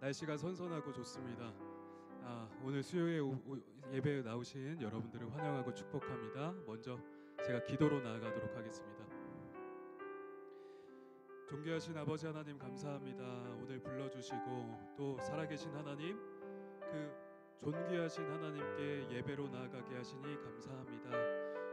날씨가 선선하고 좋습니다. 오늘 수요일 예배에 나오신 여러분들을 환영하고 축복합니다. 먼저 제가 기도로 나아가도록 하겠습니다. 존귀하신 아버지 하나님 감사합니다. 오늘 불러주시고 또 살아계신 하나님, 그 존귀하신 하나님께 예배로 나아가게 하시니 감사합니다.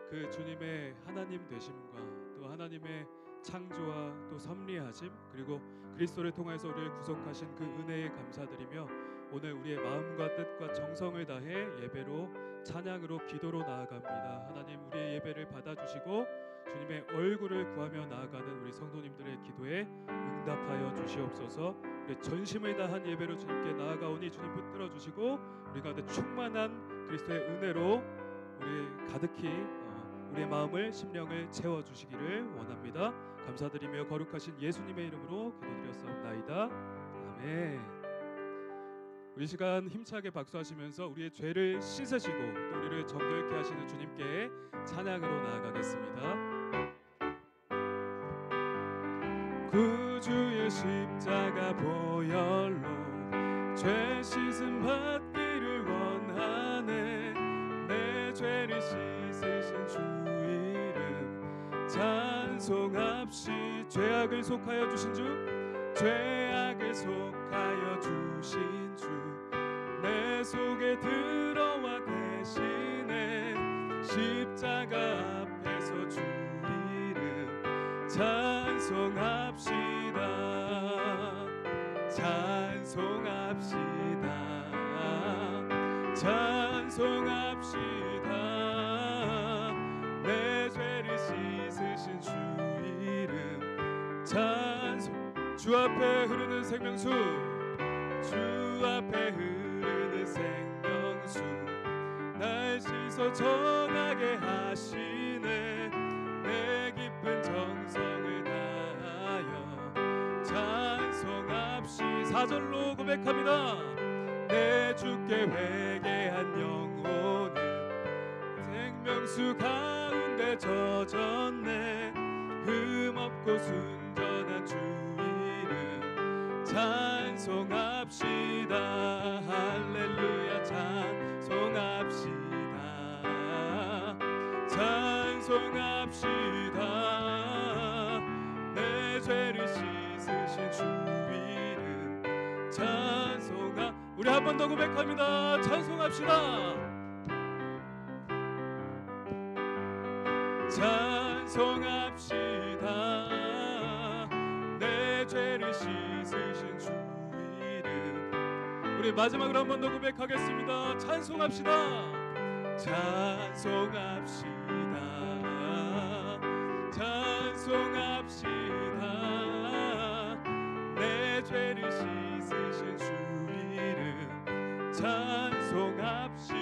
그 주님의 하나님 되심과 또 하나님의 창조와 또 섭리하심, 그리고 그리스도를 통해서 우리를 구속하신 그 은혜에 감사드리며 오늘 우리의 마음과 뜻과 정성을 다해 예배로, 찬양으로, 기도로 나아갑니다. 하나님, 우리의 예배를 받아주시고 주님의 얼굴을 구하며 나아가는 우리 성도님들의 기도에 응답하여 주시옵소서. 우리 전심을 다한 예배로 주님께 나아가오니 주님 붙들어 주시고 우리 가운데 충만한 그리스도의 은혜로 우리 가득히 우리의 마음을, 심령을 채워주시기를 원합니다. 감사드리며 거룩하신 예수님의 이름으로 기도드렸사옵나이다. 아멘. 우리 시간 힘차게 박수하시면서 우리의 죄를 씻으시고 또 우리를 정결케 하시는 주님께 찬양으로 나아가겠습니다. 구주의 십자가 보혈로 죄 씻음 받기를 원하네. 내 죄를 씻으신 주 이름 찬송합시. 죄악을 속하여 주신 주, 죄악을 속하여 주신 주, 내 속에 들어와 계시네. 십자가 앞에서 주 이름 찬송합시다. 찬송합시다. 찬송합시다. 내 죄를 씻으신 주 이름 찬송. 주 앞에 흐르는 생명수, 주 앞에 흐르는 생명수, 날 씻어 정하게 하시네. 내 깊은 정성을 다하여 찬송합시. 4절로 고백합니다. 내 주께 회개한 영혼은 생명수 가운데 젖었네. 흠없고 순전한 주 이름 찬송합시다. 할렐루야. 찬송합시다. 찬송합시다. 내 죄를 씻으신 주 이름 찬송하. 우리 한 번 더 고백합니다. 찬송합시다. 찬송합시다. 내 죄를 씻으신 주 이름. 우리 마지막으로 한 번 더 고백하겠습니다. 찬송합시다. 찬송합시다. 찬송합시다. 내 죄를 씻으신 주 이름 찬송합시다.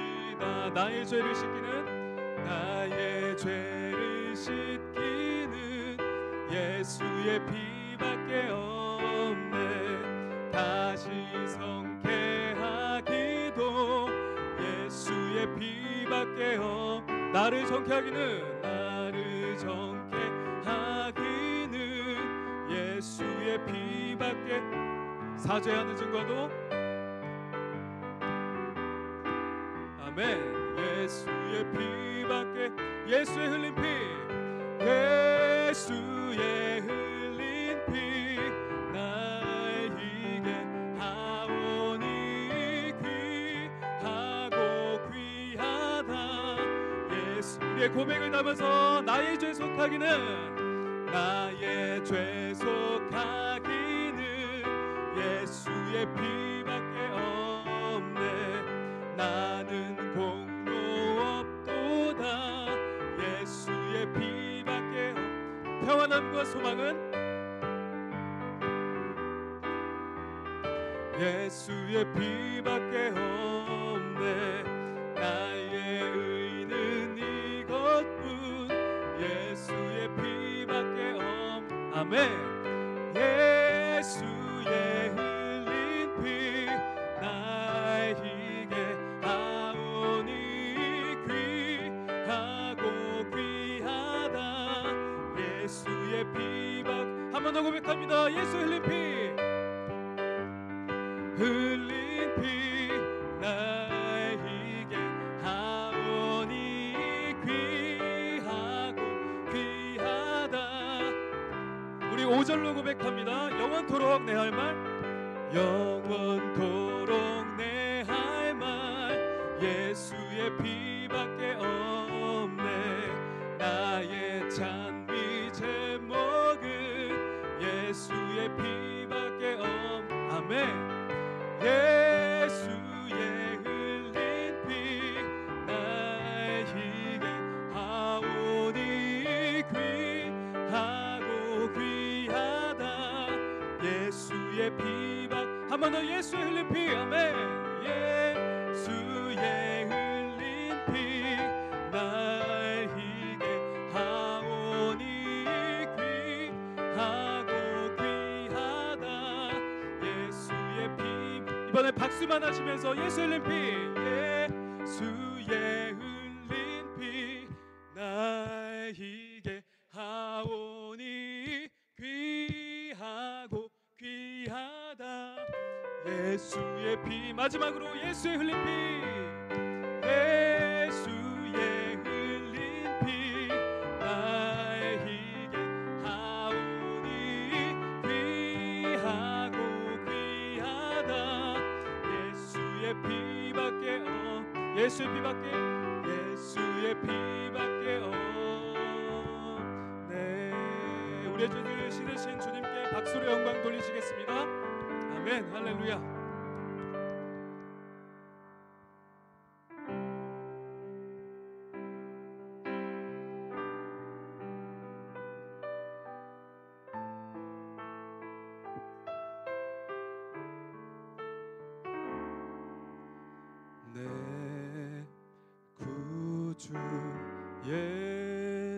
나의 죄를 씻기는, 나의 죄를 씻기는 예수의 피밖에 없네. 다시 성케하기도 예수의 피밖에 나를 정케하기는, 나를 정케하기는 예수의 피밖에. 사죄하는 증거도 아멘. 예수의 피밖에. 예수의 흘린 피, 예수의 흘린 피 나에게 하오니 귀하고 귀하다. 예수. 우리의 고백을 담아서 나의 죄 속하기는, 나의 죄 속하기는 예수의 피밖에 없네. 나는 공로 없도다. 예수의 피밖에 평안함과 소망은 예수의 피밖에 없네. 나의 의는 이것뿐 예수의 피밖에 아멘. 예수의 흘린 피 나에게 하오니 귀하고 귀하다. 예수의 피밖에. 한 번 더 고백합니다. 예수 흘린 피 5절로 고백합니다. 영원토록 내 할 말, 영원토록 내 할 말, 예수의 피밖에 없네. 나의 찬미 제목은 예수의 피밖에 아멘. 예수의 흘린 피 나의 희게 하오니 귀하고 귀하다. 예수의 피밖 한 번 더 예수의 흘린 피 아멘. 예수의 흘린 피 나의 희게 하오니 귀하고 귀하다. 예수의 피 이번에 박수만 하시면서 예수의 흘린 피, 예수의 흘린 피 나의 희게 하오니 귀하고 귀하다. 예수의 피 마지막으로 예수의 흘린 피, 예수의 흘린 피 나의 희게 하오니 귀하고 귀하다. 예수의 피밖에 예수의 피밖에 예수의 피밖에 없네. 우리의 죄를 씻으신 주님께 박수로 영광 돌리시겠습니다. 아멘. 할렐루야. 내 구주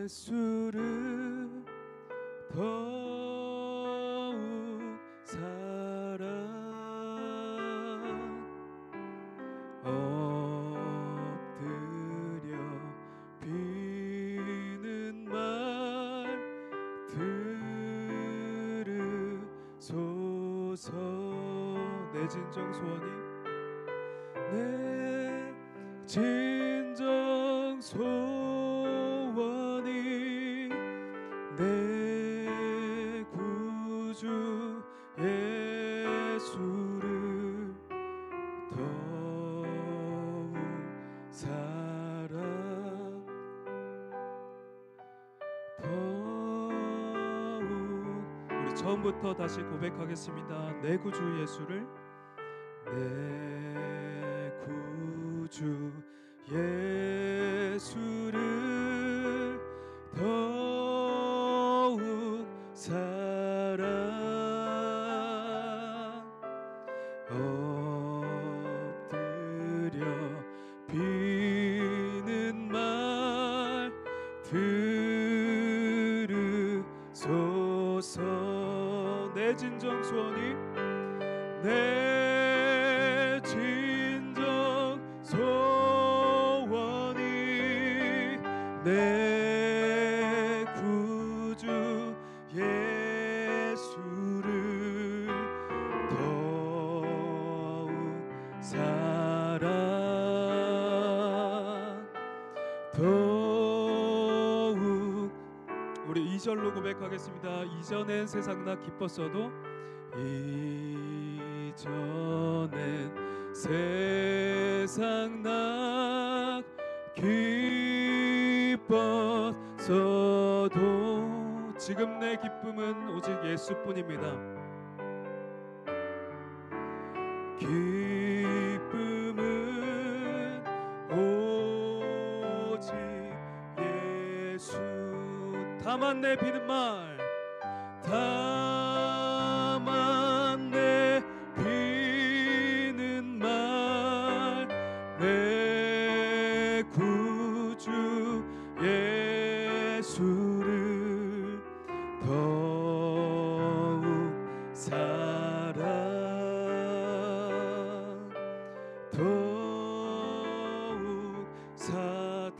예수를 더욱 사랑 엎드려 비는 말 들으소서. 내 진정 소원이 내 진정 소원이 내 구주 예수를 더욱 사랑 더욱. 우리 처음부터 다시 고백하겠습니다. 내 구주 예수를, 내 구주 예수를 더욱 사랑 엎드려 비는 말 들으소서. 내 진정 소원이 내 진정 소원이 내 구주 예수를 더욱 사랑 더욱. 우리 2절로 고백하겠습니다. 이전엔 세상 나 기뻤어도 이전엔 세상 나 기뻤어도 지금 내 기쁨은 오직 예수뿐입니다. 기쁨은 오직 예수. 다만 내 비는 말, 다만 내 비는 말, 내 구주 예수를 더욱 사랑 더욱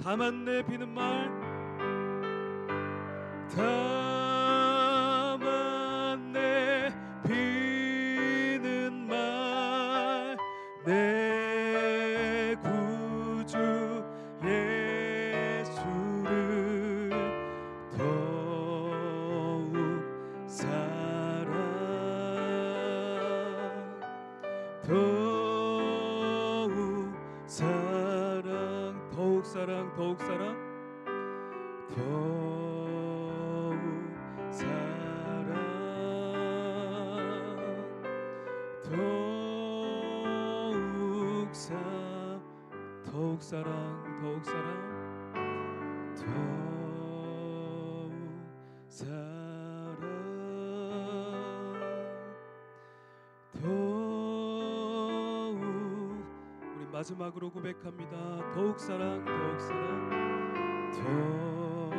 다만 내 비는 말, 다만 내 비는 말, 내 구주 예수를 더욱 사랑 사랑 더욱 사랑 더욱 사랑 더욱 사랑 더욱 더욱 사랑 더욱 사랑 더욱 사랑 더욱 우리 마지막으로 고백합니다. 더욱 사랑 더욱 사랑 더욱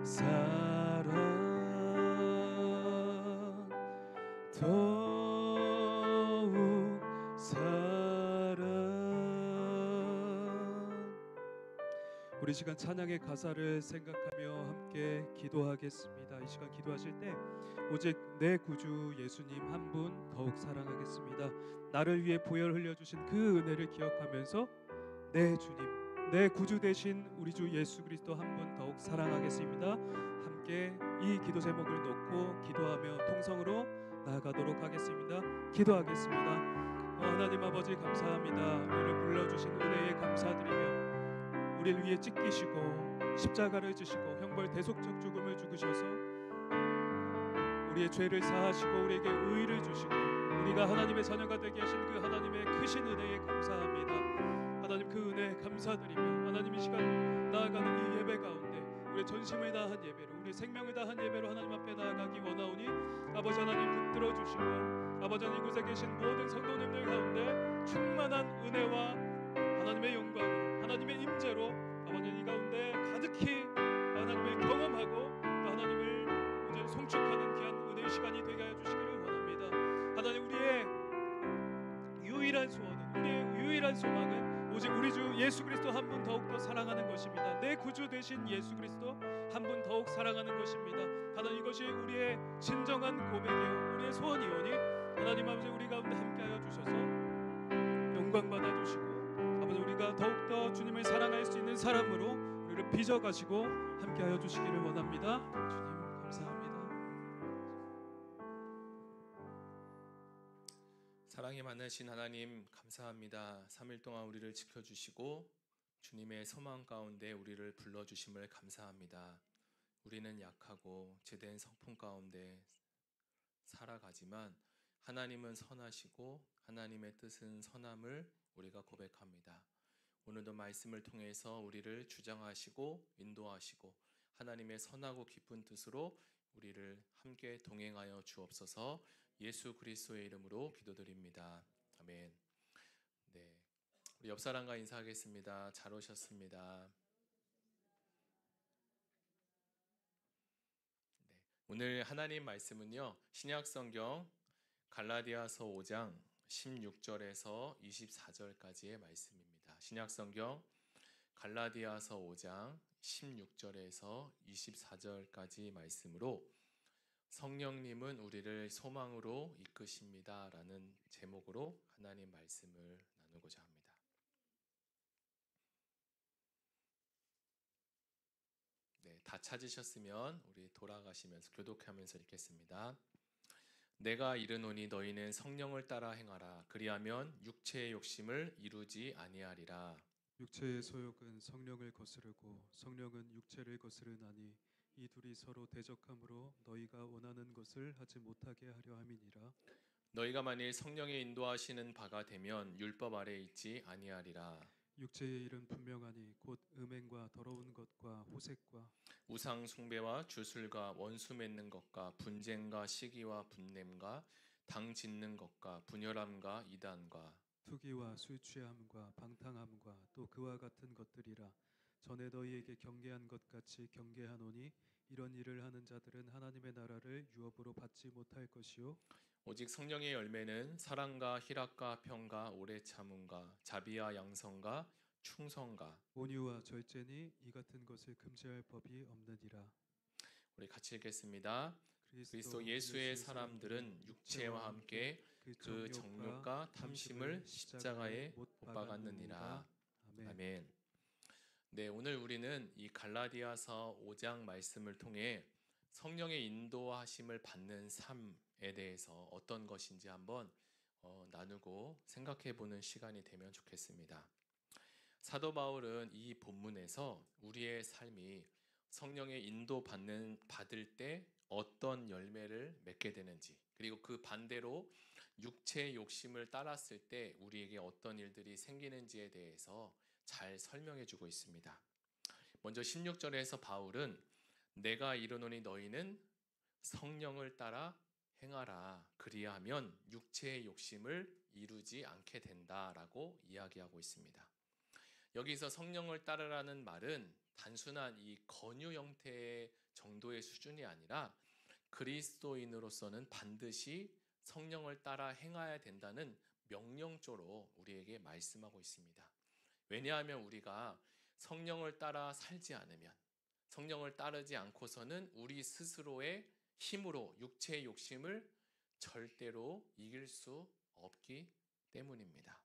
사랑 더욱 사랑. 우리 시간 찬양의 가사를 생각하며 함께 기도하겠습니다. 이 시간 기도하실 때 오직 내 구주 예수님 한 분 더욱 사랑하겠습니다. 나를 위해 보혈 흘려주신 그 은혜를 기억하면서 내 주님, 내 구주 되신 우리 주 예수 그리스도 한 분 더욱 사랑하겠습니다. 함께 이 기도 제목을 놓고 기도하며 통성으로 나아가도록 하겠습니다. 기도하겠습니다. 하나님 아버지 감사합니다. 우리를 불러주신 은혜에 감사드리며 우리를 위해 찢기시고 십자가를 지시고 형벌 대속적 죽음을 죽으셔서 우리의 죄를 사하시고 우리에게 의를 주시고 우리가 하나님의 자녀가 되게 하신 그 하나님의 크신 은혜에 감사합니다. 하나님 그 은혜에 감사드리며 하나님 이 시간 나아가는 이 예배 가운데 우리의 전심을 다한 예배로 우리의 생명을 다한 예배로 하나님 앞에 나아가기 원하오니 아버지 하나님 붙들어 주시고 아버지 하나님 이곳에 계신 모든 성도님들 가운데 충만한 은혜와 하나님의 영광으로 하나님의 임재로 아버지 이 가운데 가득히 하나님을 경험하고 또 하나님을 온전히 송축하는 귀한 은혜의 시간이 되게 하여 주시기를 원합니다. 하나님 우리의 유일한 소원은 우리의 유일한 소망은 오직 우리 주 예수 그리스도 한 분 더욱더 사랑하는 것입니다. 내 구주 되신 예수 그리스도 한 분 더욱 사랑하는 것입니다. 하나님 이것이 우리의 진정한 고백이요 우리의 소원이오니 하나님 아버지 우리 가운데 함께하여 주셔서 영광 받아주시고 아버지 우리가 더욱더 주님을 사랑할 수 있는 사람으로 우리를 빚어가시고 함께하여 주시기를 원합니다. 주님 감사합니다. 사랑이 많으신 하나님 감사합니다. 3일 동안 우리를 지켜주시고 주님의 소망 가운데 우리를 불러주심을 감사합니다. 우리는 약하고 죄된 성품 가운데 살아가지만 하나님은 선하시고 하나님의 뜻은 선함을 우리가 고백합니다. 오늘도 말씀을 통해서 우리를 주장하시고 인도하시고 하나님의 선하고 깊은 뜻으로 우리를 함께 동행하여 주옵소서. 예수 그리스도의 이름으로 기도드립니다. 아멘. 네, 우리 옆 사람과 인사하겠습니다. 잘 오셨습니다. 네, 오늘 하나님 말씀은요, 신약성경 갈라디아서 5장 16절에서 24절까지의 말씀입니다. 신약성경 갈라디아서 5장 16절에서 24절까지 말씀으로 성령님은 우리를 소망으로 이끄십니다 라는 제목으로 하나님 말씀을 나누고자 합니다. 네, 다 찾으셨으면 우리 돌아가시면서 교독하면서 읽겠습니다. 내가 이르노니 너희는 성령을 따라 행하라. 그리하면 육체의 욕심을 이루지 아니하리라. 육체의 소욕은 성령을 거스르고 성령은 육체를 거스르나니 이 둘이 서로 대적함으로 너희가 원하는 것을 하지 못하게 하려 함이니라. 너희가 만일 성령의 인도하시는 바가 되면 율법 아래 있지 아니하리라. 육체의 일은 분명하니 곧 음행과 더러운 것과 호색과 우상 숭배와 주술과 원수 맺는 것과 분쟁과 시기와 분냄과 당 짓는 것과 분열함과 이단과 투기와 술 취함과 방탕함과 또 그와 같은 것들이라. 전에 너희에게 경계한 것 같이 경계하노니 이런 일을 하는 자들은 하나님의 나라를 유업으로 받지 못할 것이요 오직 성령의 열매는 사랑과 희락과 평과 오래 참음과 자비와 양성과 충성과 온유와 절제니 이 같은 것을 금지할 법이 없느니라. 우리 같이 읽겠습니다. 그리스도 예수의 사람들은 육체와 함께 그 정욕과 탐심을 십자가에 못 박았느니라. 아멘. 네, 오늘 우리는 이 갈라디아서 5장 말씀을 통해 성령의 인도하심을 받는 삶에 대해서 어떤 것인지 한번 나누고 생각해 보는 시간이 되면 좋겠습니다. 사도 바울은 이 본문에서 우리의 삶이 성령의 받을 때 어떤 열매를 맺게 되는지, 그리고 그 반대로 육체의 욕심을 따랐을 때 우리에게 어떤 일들이 생기는지에 대해서 잘 설명해 주고 있습니다. 먼저 16절에서 바울은 내가 이르노니 너희는 성령을 따라 행하라. 그리하면 육체의 욕심을 이루지 않게 된다라고 이야기하고 있습니다. 여기서 성령을 따르라는 말은 단순한 이 권유 형태의 정도의 수준이 아니라 그리스도인으로서는 반드시 성령을 따라 행해야 된다는 명령조로 우리에게 말씀하고 있습니다. 왜냐하면 우리가 성령을 따라 살지 않으면, 성령을 따르지 않고서는 우리 스스로의 힘으로 육체의 욕심을 절대로 이길 수 없기 때문입니다.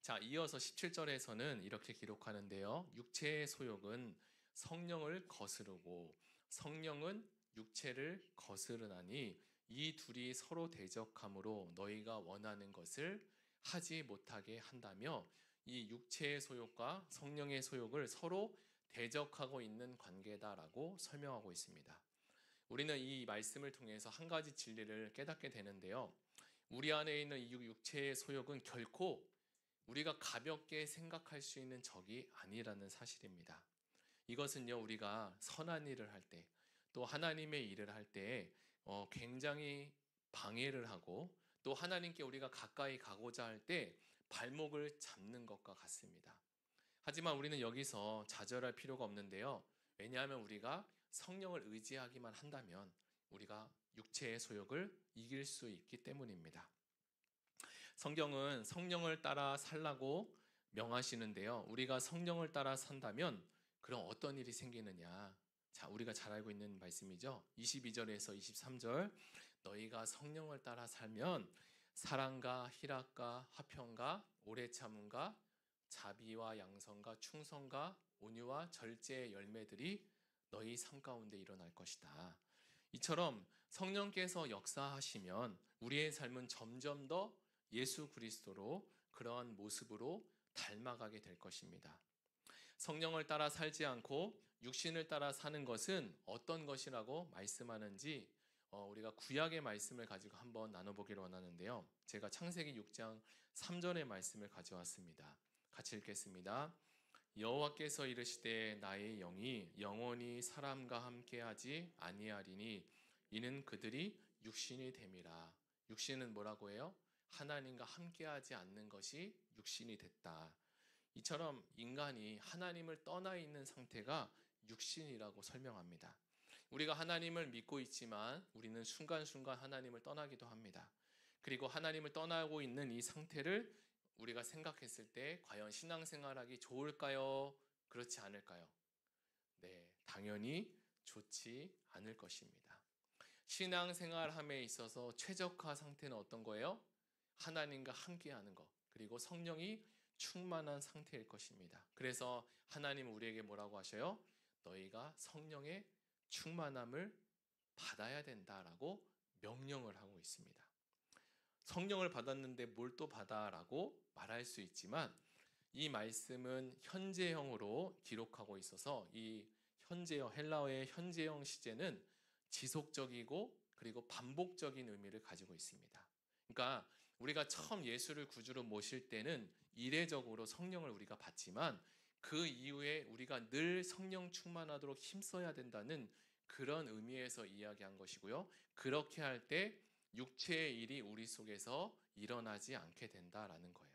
자, 이어서 17절에서는 이렇게 기록하는데요. 육체의 소욕은 성령을 거스르고 성령은 육체를 거스르나니 이 둘이 서로 대적함으로 너희가 원하는 것을 하지 못하게 한다며, 이 육체의 소욕과 성령의 소욕을 서로 대적하고 있는 관계다라고 설명하고 있습니다. 우리는 이 말씀을 통해서 한 가지 진리를 깨닫게 되는데요. 우리 안에 있는 이 육체의 소욕은 결코 우리가 가볍게 생각할 수 있는 적이 아니라는 사실입니다. 이것은요, 우리가 선한 일을 할 때, 또 하나님의 일을 할 때 굉장히 방해를 하고, 또 하나님께 우리가 가까이 가고자 할 때 발목을 잡는 것과 같습니다. 하지만 우리는 여기서 좌절할 필요가 없는데요. 왜냐하면 우리가 성령을 의지하기만 한다면 우리가 육체의 소욕을 이길 수 있기 때문입니다. 성경은 성령을 따라 살라고 명하시는데요. 우리가 성령을 따라 산다면 그럼 어떤 일이 생기느냐? 자, 우리가 잘 알고 있는 말씀이죠. 22절에서 23절, 너희가 성령을 따라 살면 사랑과 희락과 화평과 오래 참음과 자비와 양선과 충성과 온유와 절제의 열매들이 너희 삶 가운데 일어날 것이다. 이처럼 성령께서 역사하시면 우리의 삶은 점점 더 예수 그리스도로, 그러한 모습으로 닮아가게 될 것입니다. 성령을 따라 살지 않고 육신을 따라 사는 것은 어떤 것이라고 말씀하는지 우리가 구약의 말씀을 가지고 한번 나눠보기를 원하는데요. 제가 창세기 6장 3절의 말씀을 가져왔습니다. 같이 읽겠습니다. 여호와께서 이르시되 나의 영이 영원히 사람과 함께하지 아니하리니 이는 그들이 육신이 됨이라. 육신은 뭐라고 해요? 하나님과 함께하지 않는 것이 육신이 됐다. 이처럼 인간이 하나님을 떠나 있는 상태가 육신이라고 설명합니다. 우리가 하나님을 믿고 있지만 우리는 순간순간 하나님을 떠나기도 합니다. 그리고 하나님을 떠나고 있는 이 상태를 우리가 생각했을 때 과연 신앙생활하기 좋을까요? 그렇지 않을까요? 네, 당연히 좋지 않을 것입니다. 신앙생활함에 있어서 최적화 상태는 어떤 거예요? 하나님과 함께하는 것, 그리고 성령이 충만한 상태일 것입니다. 그래서 하나님은 우리에게 뭐라고 하셔요? 너희가 성령의 충만함을 받아야 된다라고 명령을 하고 있습니다. 성령을 받았는데 뭘 또 받아라고 말할 수 있지만 이 말씀은 현재형으로 기록하고 있어서 이 현재형, 헬라어의 현재형 시제는 지속적이고 그리고 반복적인 의미를 가지고 있습니다. 그러니까 우리가 처음 예수를 구주로 모실 때는 이례적으로 성령을 우리가 받지만 그 이후에 우리가 늘 성령 충만하도록 힘써야 된다는 그런 의미에서 이야기한 것이고요. 그렇게 할 때 육체의 일이 우리 속에서 일어나지 않게 된다라는 거예요.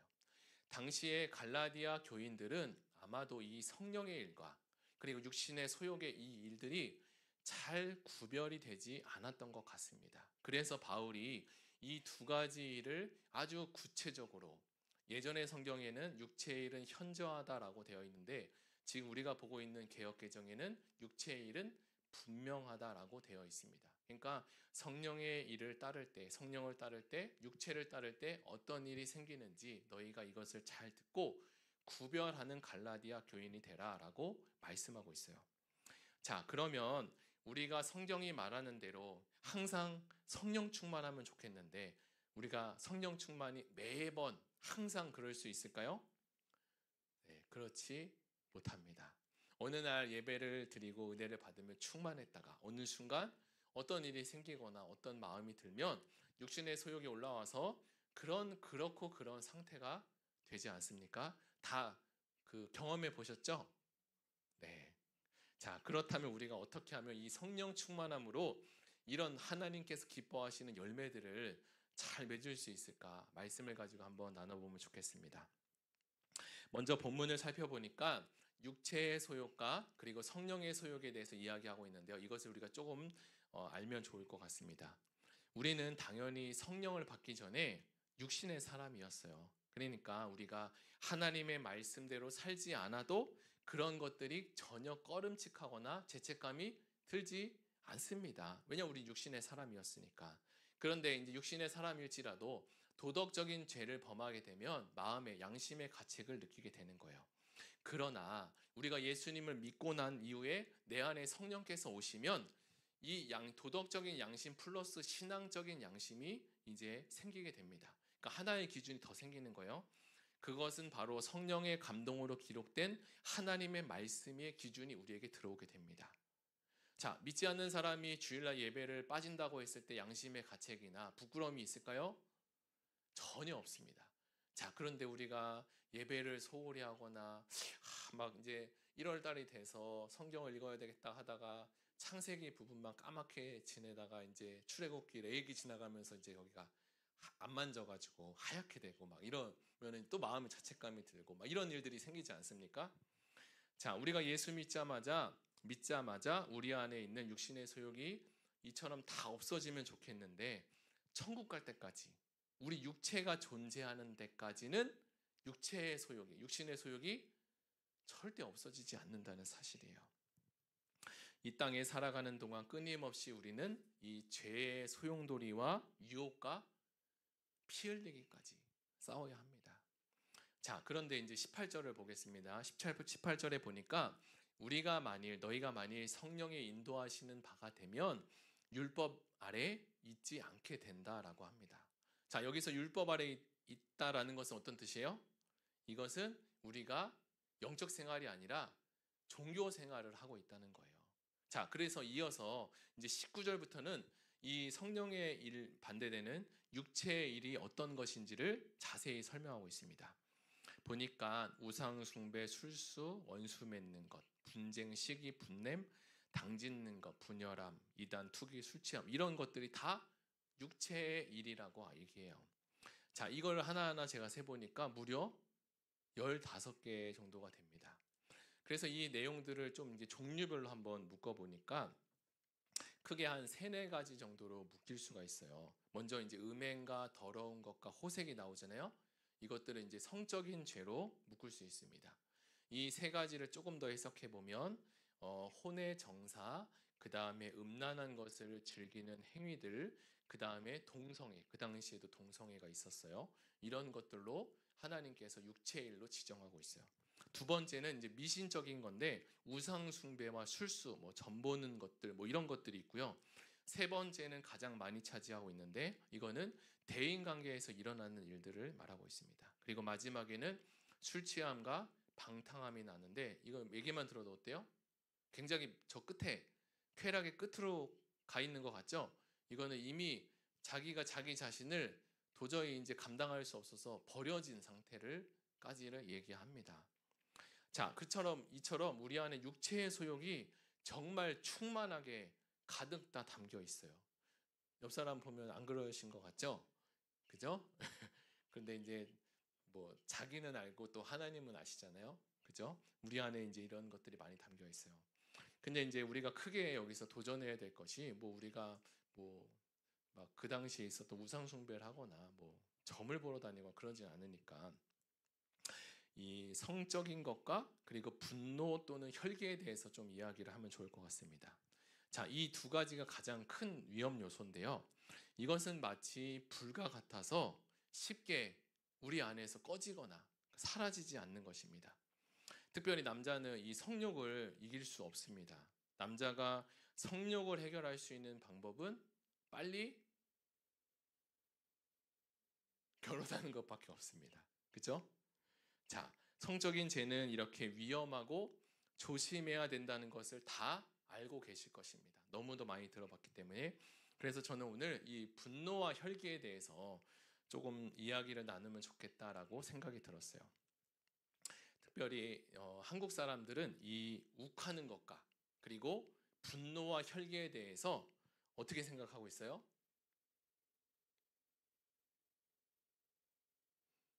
당시에 갈라디아 교인들은 아마도 이 성령의 일과 그리고 육신의 소욕의 이 일들이 잘 구별이 되지 않았던 것 같습니다. 그래서 바울이 이 두 가지 일을 아주 구체적으로, 예전의 성경에는 육체의 일은 현저하다라고 되어 있는데 지금 우리가 보고 있는 개역개정에는 육체의 일은 분명하다라고 되어 있습니다. 그러니까 성령의 일을 따를 때, 성령을 따를 때, 육체를 따를 때 어떤 일이 생기는지 너희가 이것을 잘 듣고 구별하는 갈라디아 교인이 되라라고 말씀하고 있어요. 자, 그러면 우리가 성경이 말하는 대로 항상 성령 충만하면 좋겠는데 우리가 성령 충만이 매번 항상 그럴 수 있을까요? 네, 그렇지 못합니다. 어느 날 예배를 드리고 은혜를 받으면 충만했다가 어느 순간 어떤 일이 생기거나 어떤 마음이 들면 육신의 소욕이 올라와서 그렇고 그런 상태가 되지 않습니까? 다 그 경험해 보셨죠? 네. 자, 그렇다면 우리가 어떻게 하면 이 성령 충만함으로 이런 하나님께서 기뻐하시는 열매들을 잘 맺을 수 있을까? 말씀을 가지고 한번 나눠보면 좋겠습니다. 먼저 본문을 살펴보니까 육체의 소욕과 그리고 성령의 소욕에 대해서 이야기하고 있는데요. 이것을 우리가 조금 알면 좋을 것 같습니다. 우리는 당연히 성령을 받기 전에 육신의 사람이었어요. 그러니까 우리가 하나님의 말씀대로 살지 않아도 그런 것들이 전혀 꺼름칙하거나 죄책감이 들지 않습니다. 왜냐하면 우리 육신의 사람이었으니까. 그런데 이제 육신의 사람일지라도 도덕적인 죄를 범하게 되면 마음의 양심의 가책을 느끼게 되는 거예요. 그러나 우리가 예수님을 믿고 난 이후에 내 안에 성령께서 오시면 이 도덕적인 양심 플러스 신앙적인 양심이 이제 생기게 됩니다. 그러니까 하나의 기준이 더 생기는 거예요. 그것은 바로 성령의 감동으로 기록된 하나님의 말씀의 기준이 우리에게 들어오게 됩니다. 자, 믿지 않는 사람이 주일날 예배를 빠진다고 했을 때 양심의 가책이나 부끄러움이 있을까요? 전혀 없습니다. 자, 그런데 우리가 예배를 소홀히 하거나 막 이제 1월 달이 돼서 성경을 읽어야 되겠다 하다가 창세기 부분만 까맣게 지내다가 이제 출애굽기 레위기 지나가면서 이제 여기가 안 만져가지고 하얗게 되고 막 이러면은 또 마음에 자책감이 들고 막 이런 일들이 생기지 않습니까? 자, 우리가 예수 믿자마자 우리 안에 있는 육신의 소욕이 이처럼 다 없어지면 좋겠는데 천국 갈 때까지 우리 육체가 존재하는 데까지는 육신의 소욕이 절대 없어지지 않는다는 사실이에요. 이 땅에 살아가는 동안 끊임없이 우리는 이 죄의 소용돌이와 유혹과 피 흘리기까지 싸워야 합니다. 자, 그런데 이제 18절을 보겠습니다. 18절에 보니까 너희가 만일 성령의 인도하시는 바가 되면 율법 아래 있지 않게 된다라고 합니다. 자, 여기서 율법 아래 있다라는 것은 어떤 뜻이에요? 이것은 우리가 영적 생활이 아니라 종교 생활을 하고 있다는 거예요. 자, 그래서 이어서 이제 19절부터는 이 성령의 일 반대되는 육체의 일이 어떤 것인지를 자세히 설명하고 있습니다. 보니까 우상 숭배, 술수, 원수 맺는 것, 분쟁, 시기, 분냄, 당짓는 것, 분열함, 이단, 투기, 술 취함 이런 것들이 다 육체의 일이라고 얘기해요. 자, 이걸 하나하나 제가 세보니까 무려 15개 정도가 됩니다. 그래서 이 내용들을 좀 이제 종류별로 한번 묶어보니까 크게 한 3-4가지 정도로 묶일 수가 있어요. 먼저 이제 음행과 더러운 것과 호색이 나오잖아요. 이것들은 이제 성적인 죄로 묶을 수 있습니다. 이 3가지를 조금 더 해석해 보면 혼의 정사, 그 다음에 음란한 것을 즐기는 행위들, 그 다음에 동성애, 그 당시에도 동성애가 있었어요. 이런 것들로 하나님께서 육체일로 지정하고 있어요. 두 번째는 이제 미신적인 건데 우상 숭배와 술수, 점 보는 것들, 이런 것들이 있고요. 세 번째는 가장 많이 차지하고 있는데 이거는 대인 관계에서 일어나는 일들을 말하고 있습니다. 그리고 마지막에는 술 취함과 방탕함이 나는데 이거 얘기만 들어도 어때요? 굉장히 저 끝에 쾌락의 끝으로 가 있는 것 같죠? 이거는 이미 자기가 자기 자신을 도저히 이제 감당할 수 없어서 버려진 상태를까지를 얘기합니다. 자, 이처럼 우리 안에 육체의 소욕이 정말 충만하게 가득 다 담겨 있어요. 옆 사람 보면 안 그러신 것 같죠? 그죠? 그런데 이제 자기는 알고 또 하나님은 아시잖아요. 그죠? 우리 안에 이제 이런 것들이 많이 담겨 있어요. 근데 이제 우리가 크게 여기서 도전해야 될 것이 우리가 막 그 당시에 있었던 우상 숭배를 하거나 점을 보러 다니고 그러진 않으니까 이 성적인 것과 그리고 분노 또는 혈기에 대해서 좀 이야기를 하면 좋을 것 같습니다. 자, 이 2가지가 가장 큰 위험 요소인데요. 이것은 마치 불과 같아서 쉽게 우리 안에서 꺼지거나 사라지지 않는 것입니다. 특별히 남자는 이 성욕을 이길 수 없습니다. 남자가 성욕을 해결할 수 있는 방법은 빨리 결혼하는 것밖에 없습니다. 그죠? 자, 성적인 죄는 이렇게 위험하고 조심해야 된다는 것을 다 알고 계실 것입니다. 너무도 많이 들어봤기 때문에. 그래서 저는 오늘 이 분노와 혈기에 대해서 조금 이야기를 나누면 좋겠다라고 생각이 들었어요. 특별히 한국 사람들은 이 욱하는 것과 그리고 분노와 혈기에 대해서 어떻게 생각하고 있어요?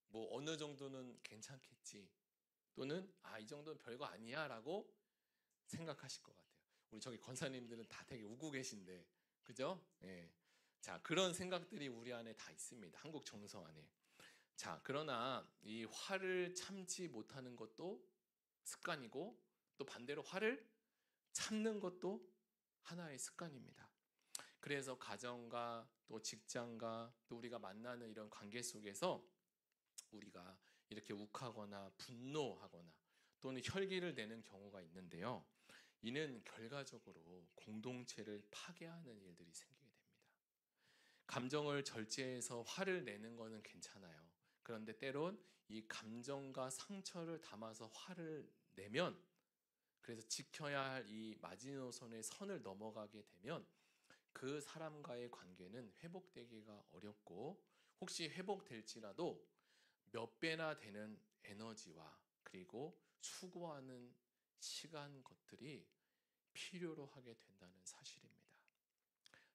뭐 어느 정도는 괜찮겠지, 또는 이 정도는 별거 아니야 라고 생각하실 것 같아요. 우리 저기 권사님들은 다 되게 우고 계신데, 그죠? 예. 자, 그런 생각들이 우리 안에 다 있습니다. 한국 정서 안에. 자, 그러나 이 화를 참지 못하는 것도 습관이고, 또 반대로 화를 참는 것도 하나의 습관입니다. 그래서 가정과 또 직장과 또 우리가 만나는 이런 관계 속에서 우리가 이렇게 욱하거나 분노하거나 또는 혈기를 내는 경우가 있는데요. 이는 결과적으로 공동체를 파괴하는 일들이 생기게 됩니다. 감정을 절제해서 화를 내는 것은 괜찮아요. 그런데 때론 이 감정과 상처를 담아서 화를 내면, 그래서 지켜야 할 이 마지노선의 선을 넘어가게 되면 그 사람과의 관계는 회복되기가 어렵고, 혹시 회복될지라도 몇 배나 되는 에너지와 그리고 수고하는 시간 것들이 필요로 하게 된다는 사실입니다.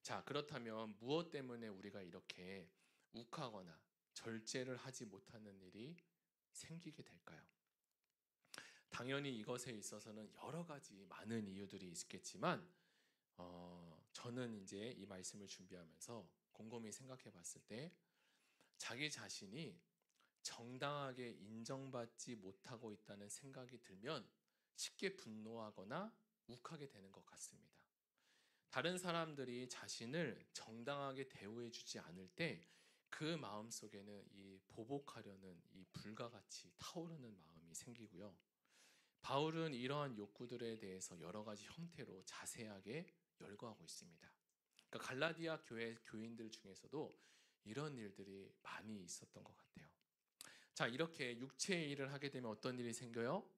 자, 그렇다면 무엇 때문에 우리가 이렇게 욱하거나 절제를 하지 못하는 일이 생기게 될까요? 당연히 이것에 있어서는 여러 가지 많은 이유들이 있겠지만 저는 이제 이 말씀을 준비하면서 곰곰이 생각해 봤을 때 자기 자신이 정당하게 인정받지 못하고 있다는 생각이 들면 쉽게 분노하거나 욱하게 되는 것 같습니다. 다른 사람들이 자신을 정당하게 대우해 주지 않을 때 그 마음 속에는 이 보복하려는 이 불과 같이 타오르는 마음이 생기고요. 바울은 이러한 욕구들에 대해서 여러 가지 형태로 자세하게 열거하고 있습니다. 그러니까 갈라디아 교회 교인들 중에서도 이런 일들이 많이 있었던 것 같아요. 자, 이렇게 육체의 일을 하게 되면 어떤 일이 생겨요?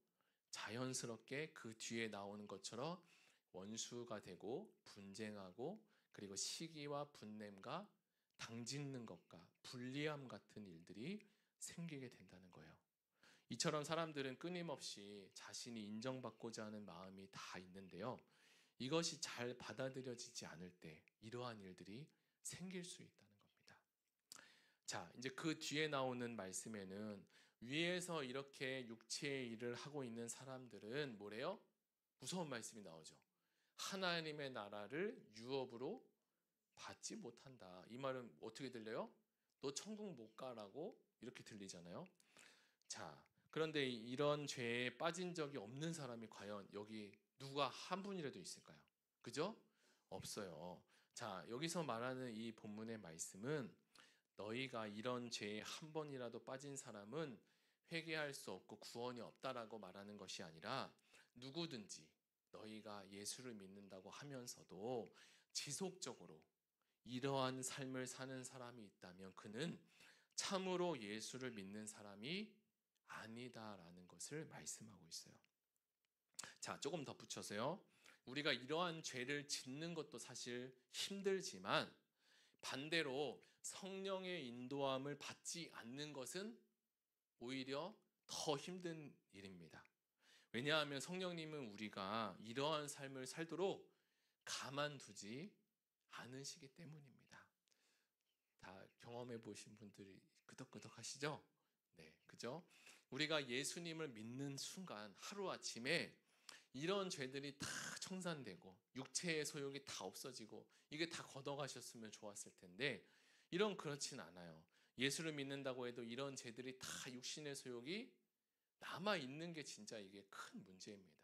자연스럽게 그 뒤에 나오는 것처럼 원수가 되고 분쟁하고, 그리고 시기와 분냄과 당짓는 것과 불리함 같은 일들이 생기게 된다는 거예요. 이처럼 사람들은 끊임없이 자신이 인정받고자 하는 마음이 다 있는데요. 이것이 잘 받아들여지지 않을 때 이러한 일들이 생길 수 있다는 겁니다. 자, 이제 그 뒤에 나오는 말씀에는 위에서 이렇게 육체의 일을 하고 있는 사람들은 뭐래요? 무서운 말씀이 나오죠. 하나님의 나라를 유업으로 받지 못한다. 이 말은 어떻게 들려요? 너 천국 못 가라고 이렇게 들리잖아요. 자, 그런데 이런 죄에 빠진 적이 없는 사람이 과연 여기 누가 한 분이라도 있을까요? 그죠? 없어요. 자, 여기서 말하는 이 본문의 말씀은 너희가 이런 죄에 한 번이라도 빠진 사람은 회개할 수 없고 구원이 없다라고 말하는 것이 아니라, 누구든지 너희가 예수를 믿는다고 하면서도 지속적으로 이러한 삶을 사는 사람이 있다면 그는 참으로 예수를 믿는 사람이 아니다라는 것을 말씀하고 있어요. 자, 조금 덧붙여서요. 우리가 이러한 죄를 짓는 것도 사실 힘들지만 반대로 성령의 인도함을 받지 않는 것은 오히려 더 힘든 일입니다. 왜냐하면 성령님은 우리가 이러한 삶을 살도록 가만두지 않으시기 때문입니다. 다 경험해 보신 분들이 끄덕끄덕 하시죠? 네, 그죠? 우리가 예수님을 믿는 순간 하루아침에 이런 죄들이 다 청산되고 육체의 소욕이 다 없어지고 이게 다 걷어가셨으면 좋았을 텐데, 그렇진 않아요. 예수를 믿는다고 해도 이런 죄들이 다 육신의 소욕이 남아있는 게 진짜 이게 큰 문제입니다.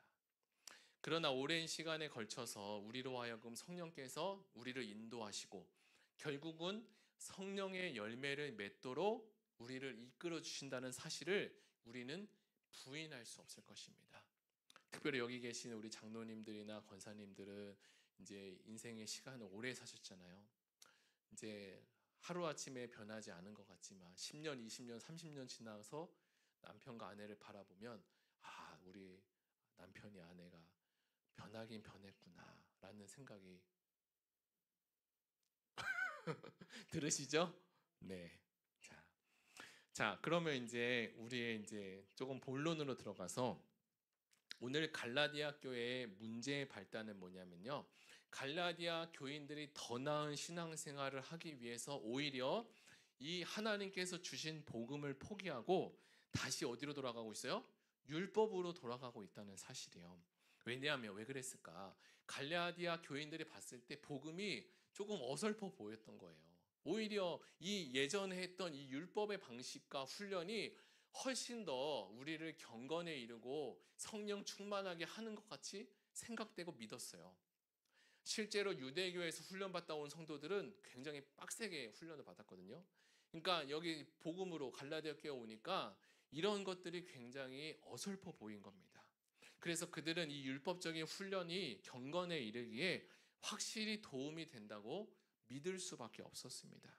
그러나 오랜 시간에 걸쳐서 우리로 하여금 성령께서 우리를 인도하시고 결국은 성령의 열매를 맺도록 우리를 이끌어 주신다는 사실을 우리는 부인할 수 없을 것입니다. 특별히 여기 계신 우리 장로님들이나 권사님들은 이제 인생의 시간을 오래 사셨잖아요. 이제 하루아침에 변하지 않은 것 같지만 10년, 20년, 30년 지나서 남편과 아내를 바라보면 우리 남편이 아내가 변하긴 변했구나 라는 생각이 들으시죠? 네. 자, 그러면 이제 우리의 이제 조금 본론으로 들어가서 오늘 갈라디아 교회의 문제의 발단은 뭐냐면요. 갈라디아 교인들이 더 나은 신앙생활을 하기 위해서 오히려 이 하나님께서 주신 복음을 포기하고 다시 어디로 돌아가고 있어요? 율법으로 돌아가고 있다는 사실이에요. 왜냐하면 왜 그랬을까? 갈라디아 교인들이 봤을 때 복음이 조금 어설퍼 보였던 거예요. 오히려 이 예전에 했던 이 율법의 방식과 훈련이 훨씬 더 우리를 경건에 이르고 성령 충만하게 하는 것 같이 생각되고 믿었어요. 실제로 유대교에서 훈련받다 온 성도들은 굉장히 빡세게 훈련을 받았거든요. 그러니까 여기 복음으로 갈라디아 교회에 오니까 이런 것들이 굉장히 어설퍼 보인 겁니다. 그래서 그들은 이 율법적인 훈련이 경건에 이르기에 확실히 도움이 된다고 믿을 수밖에 없었습니다.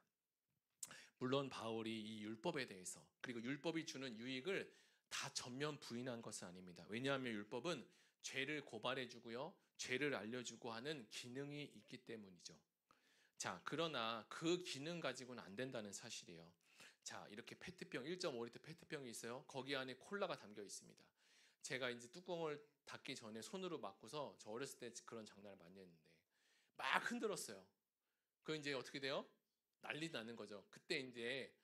물론 바울이 이 율법에 대해서 그리고 율법이 주는 유익을 다 전면 부인한 것은 아닙니다. 왜냐하면 율법은 죄를 고발해주고요, 죄를 알려주고 하는 기능이 있기 때문이죠. 자, 그러나 그 기능 가지고는 안 된다는 사실이에요. 자, 이렇게 페트병 1.5리터 페트병이 있어요. 거기 안에 콜라가 담겨 있습니다. 제가 이제 뚜껑을 닫기 전에 손으로 막고서 저 어렸을 때 그런 장난을 많이 했는데 막 흔들었어요. 그 이제 어떻게 돼요? 난리 나는 거죠. 그때 이제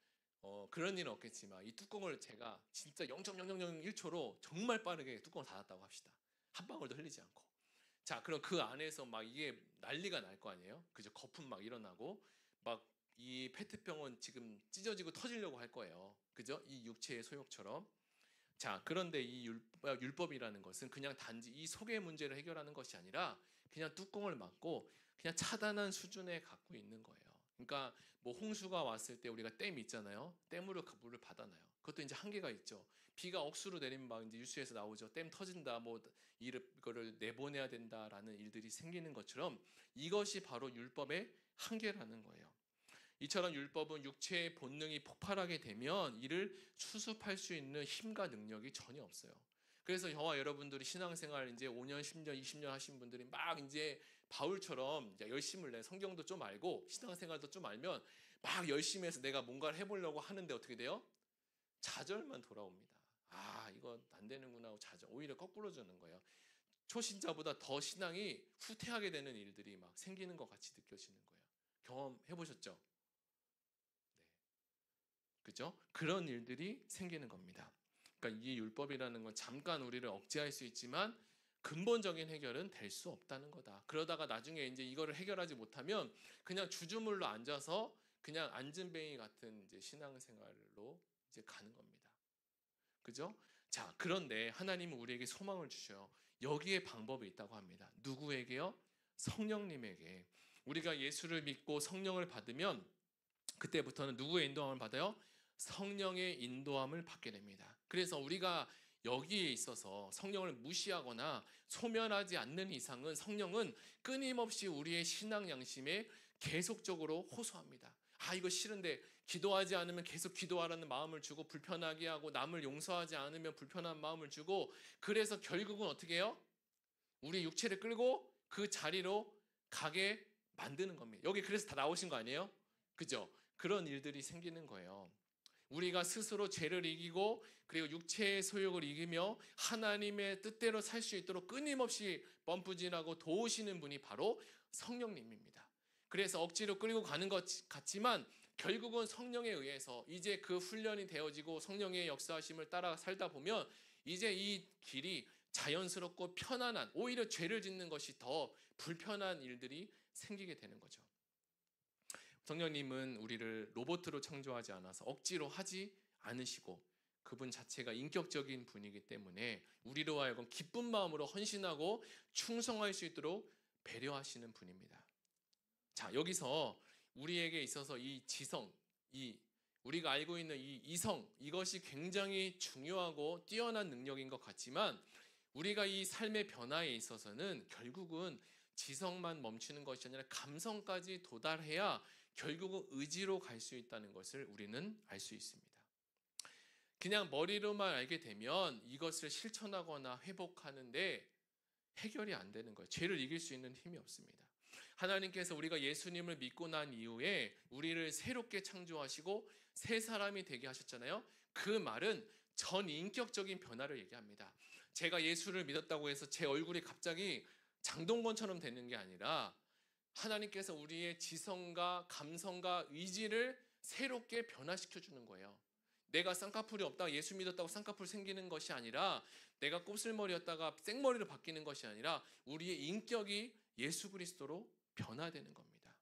그런 일은 없겠지만 이 뚜껑을 제가 진짜 0.0001초로 정말 빠르게 뚜껑을 닫았다고 합시다. 한 방울도 흘리지 않고. 자, 그럼 그 안에서 막 이게 난리가 날 거 아니에요? 그죠? 거품 막 일어나고 막 이 페트병은 지금 찢어지고 터지려고 할 거예요. 그죠? 이 육체의 소욕처럼. 자, 그런데 이 율법이라는 것은 그냥 단지 이 속의 문제를 해결하는 것이 아니라 그냥 뚜껑을 막고 그냥 차단한 수준에 갖고 있는 거예요. 그러니까 뭐 홍수가 왔을 때 우리가 댐 있잖아요. 댐으로 물을 받아놔요. 그것도 이제 한계가 있죠. 비가 억수로 내리면 막 이제 뉴스에서 나오죠. 댐 터진다, 뭐 이거를 내보내야 된다라는 일들이 생기는 것처럼 이것이 바로 율법의 한계라는 거예요. 이처럼 율법은 육체의 본능이 폭발하게 되면 이를 수습할 수 있는 힘과 능력이 전혀 없어요. 그래서 저와 여러분들이 신앙생활 이제 5년, 10년, 20년 하신 분들이 막 이제 바울처럼 이제 열심을 내 성경도 좀 알고 신앙생활도 좀 알면 막 열심히 해서 내가 뭔가를 해보려고 하는데 어떻게 돼요? 좌절만 돌아옵니다. 이거 안 되는구나 하고 좌절. 오히려 거꾸로 주는 거예요. 초신자보다 더 신앙이 후퇴하게 되는 일들이 막 생기는 것 같이 느껴지는 거예요. 경험해 보셨죠? 그죠? 그런 일들이 생기는 겁니다. 그러니까 이 율법이라는 건 잠깐 우리를 억제할 수 있지만 근본적인 해결은 될 수 없다는 거다. 그러다가 나중에 이제 이거를 해결하지 못하면 그냥 주주물로 앉아서 그냥 앉은뱅이 같은 이제 신앙생활로 이제 가는 겁니다. 그죠? 자, 그런데 하나님은 우리에게 소망을 주셔요. 여기에 방법이 있다고 합니다. 누구에게요? 성령님에게. 우리가 예수를 믿고 성령을 받으면 그때부터는 누구의 인도함을 받아요? 성령의 인도함을 받게 됩니다. 그래서 우리가 여기에 있어서 성령을 무시하거나 소멸하지 않는 이상은 성령은 끊임없이 우리의 신앙 양심에 계속적으로 호소합니다. 이거 싫은데 기도하지 않으면 계속 기도하라는 마음을 주고 불편하게 하고 남을 용서하지 않으면 불편한 마음을 주고 그래서 결국은 어떻게 해요? 우리 육체를 끌고 그 자리로 가게 만드는 겁니다. 여기 그래서 다 나오신 거 아니에요? 그죠? 그런 일들이 생기는 거예요. 우리가 스스로 죄를 이기고 그리고 육체의 소욕을 이기며 하나님의 뜻대로 살 수 있도록 끊임없이 펌프질하고 도우시는 분이 바로 성령님입니다. 그래서 억지로 끌고 가는 것 같지만 결국은 성령에 의해서 이제 그 훈련이 되어지고 성령의 역사하심을 따라 살다 보면 이제 이 길이 자연스럽고 편안한 오히려 죄를 짓는 것이 더 불편한 일들이 생기게 되는 거죠. 성령님은 우리를 로봇으로 창조하지 않아서 억지로 하지 않으시고 그분 자체가 인격적인 분이기 때문에 우리로 하여금 기쁜 마음으로 헌신하고 충성할 수 있도록 배려하시는 분입니다. 자, 여기서 우리에게 있어서 이 지성, 우리가 알고 있는 이 이성, 이것이 굉장히 중요하고 뛰어난 능력인 것 같지만 우리가 이 삶의 변화에 있어서는 결국은 지성만 멈추는 것이 아니라 감성까지 도달해야 결국은 의지로 갈 수 있다는 것을 우리는 알 수 있습니다. 그냥 머리로만 알게 되면 이것을 실천하거나 회복하는데 해결이 안 되는 거예요. 죄를 이길 수 있는 힘이 없습니다. 하나님께서 우리가 예수님을 믿고 난 이후에 우리를 새롭게 창조하시고 새 사람이 되게 하셨잖아요. 그 말은 전인격적인 변화를 얘기합니다. 제가 예수를 믿었다고 해서 제 얼굴이 갑자기 장동건처럼 되는 게 아니라 하나님께서 우리의 지성과 감성과 의지를 새롭게 변화시켜 주는 거예요. 내가 쌍꺼풀이 없다가 예수 믿었다고 쌍꺼풀 생기는 것이 아니라, 내가 곱슬머리였다가 생머리로 바뀌는 것이 아니라 우리의 인격이 예수 그리스도로 변화되는 겁니다.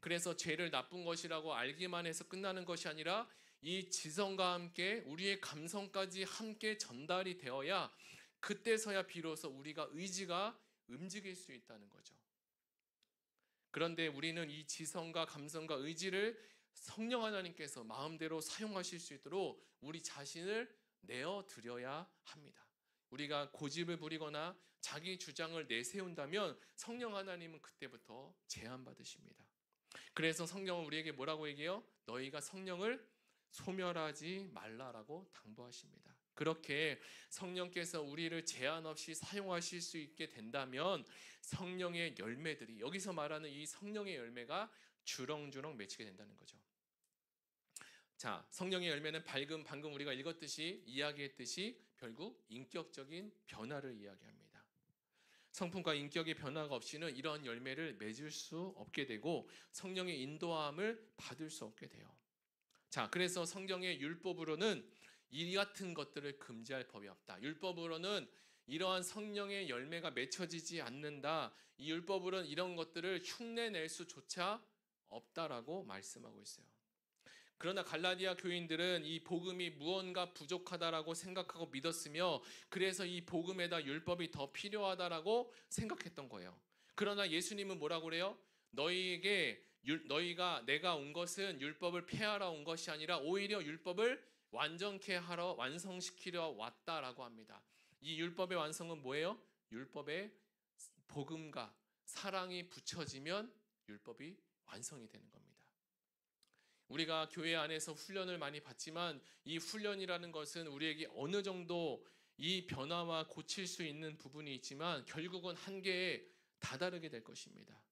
그래서 죄를 나쁜 것이라고 알기만 해서 끝나는 것이 아니라 이 지성과 함께 우리의 감성까지 함께 전달이 되어야 그때서야 비로소 우리가 의지가 움직일 수 있다는 거죠. 그런데 우리는 이 지성과 감성과 의지를 성령 하나님께서 마음대로 사용하실 수 있도록 우리 자신을 내어드려야 합니다. 우리가 고집을 부리거나 자기 주장을 내세운다면 성령 하나님은 그때부터 제한받으십니다. 그래서 성령은 우리에게 뭐라고 얘기해요? 너희가 성령을 소멸하지 말라라고 당부하십니다. 그렇게 성령께서 우리를 제한 없이 사용하실 수 있게 된다면 성령의 열매들이, 여기서 말하는 이 성령의 열매가 주렁주렁 맺히게 된다는 거죠. 자, 성령의 열매는 방금 우리가 읽었듯이, 이야기했듯이 결국 인격적인 변화를 이야기합니다. 성품과 인격의 변화가 없이는 이러한 열매를 맺을 수 없게 되고 성령의 인도함을 받을 수 없게 돼요. 자, 그래서 성경의 율법으로는 이 같은 것들을 금지할 법이 없다. 율법으로는 이러한 성령의 열매가 맺혀지지 않는다. 이 율법으로는 이런 것들을 흉내낼 수조차 없다라고 말씀하고 있어요. 그러나 갈라디아 교인들은 이 복음이 무언가 부족하다라고 생각하고 믿었으며, 그래서 이 복음에다 율법이 더 필요하다라고 생각했던 거예요. 그러나 예수님은 뭐라고 그래요? 내가 온 것은 율법을 폐하러 온 것이 아니라 오히려 율법을 완전케 하러, 완성시키려 왔다라고 합니다. 이 율법의 완성은 뭐예요? 율법의 복음과 사랑이 붙여지면 율법이 완성이 되는 겁니다. 우리가 교회 안에서 훈련을 많이 받지만 이 훈련이라는 것은 우리에게 어느 정도 이 변화와 고칠 수 있는 부분이 있지만 결국은 한계에 다다르게 될 것입니다.